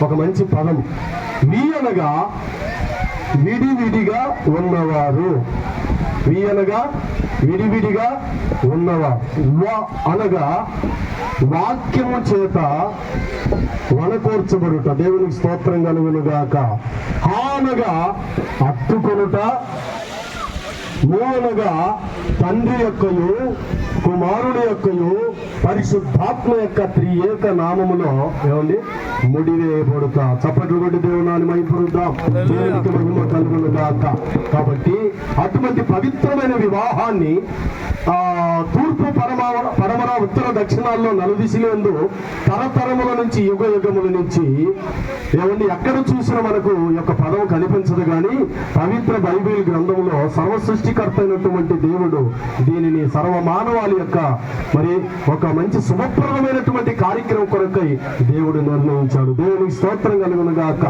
ఒక మంచి పదం. వి అనగా విడివిడిగా ఉన్నవారు. వి అనగా విడివిడిగా ఉన్నవారు. వ అనగా వాక్యము చేత వనకూర్చబడుట. దేవునికి స్తోత్రం కలుగునుగాక. హా అనగా హత్తుకొనుట. మో అనగా తండ్రి యొక్కయు కుమారుడి యొక్కయు పరిశుద్ధాత్మ యొక్క త్రియేక నామములో ఏమండి ముడివేయబడుతా. చప్పట్లు కొట్టి దేవునాన్ని మైపరుద్దాం. దేవునికి మహిమ కలుగునుగాక. కాబట్టి అటువంటి పవిత్రమైన వివాహాన్ని తూర్పు పడమర ఉత్తర దక్షిణాల్లో నలుదిశలందు తరతరముల నుంచి యుగ యుగముల నుంచి ఏమండి ఎక్కడ చూసినా మనకు ఈ యొక్క పదం కనిపించదు. కానీ పవిత్ర బైబిల్ గ్రంథంలో సర్వ సృష్టికర్త అయినటువంటి దేవుడు దీనిని సర్వమానవాళి యొక్క మరి ఒక మంచి శుభప్రదమైనటువంటి కార్యక్రమం కొరకై దేవుడు నిర్ణయించాడు. దేవునికి స్తోత్రం కలుగునుగాక.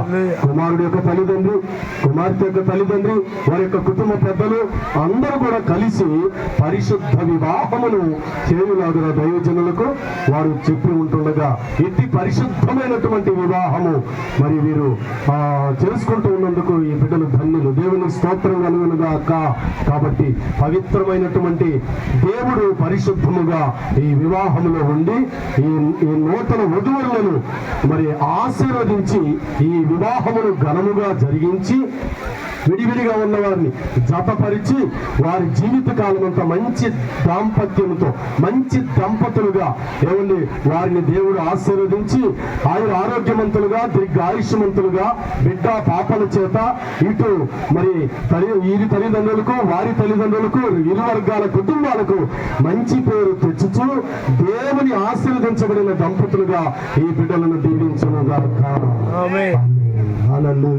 కుమారుడి యొక్క తల్లిదండ్రి, కుమార్తె యొక్క తల్లిదండ్రి, వారి యొక్క కుటుంబ పెద్దలు అందరూ కూడా కలిసి పరిశుద్ధ వివాహమును చేయులాగున దైవజనులకు వారు చెప్పి ఉంటుండగా ఇట్టి పరిశుద్ధమైనటువంటి వివాహము మరి వీరు చేసుకుంటూ ఉన్నందుకు ఈ బిడ్డలు ధన్యులు. దేవునికి స్తోత్రం కలుగునుగాక. కాబట్టి పవిత్రమైనటువంటి దేవుడు పరిశుద్ధముగా ఈ వివాహములో ఉండి ఈ నూతన వధువులను మరి ఆశీర్వదించి ఈ వివాహమును ఘనముగా జరిగించి విడివిడిగా ఉన్నవారిని జతపరిచి వారి జీవిత కాలం అంతా మంచి దాంపత్యంతో మంచి దంపతులుగా ఏమండి వారిని దేవుడు ఆశీర్వదించి ఆయన ఆరోగ్యవంతులుగా దీర్ఘాయుష్యవంతులుగా బిడ్డ పాపల చేత ఇటు మరి వీరి తల్లిదండ్రులకు వారి తల్లిదండ్రులకు ఇరు వర్గాల కుటుంబాలకు మంచి పేరు తెచ్చుచు దేవుని ఆశీర్వదించబడిన దంపతులుగా ఈ బిడ్డలను దీవించును గాక. ఆమేన్. హల్లెలూయా.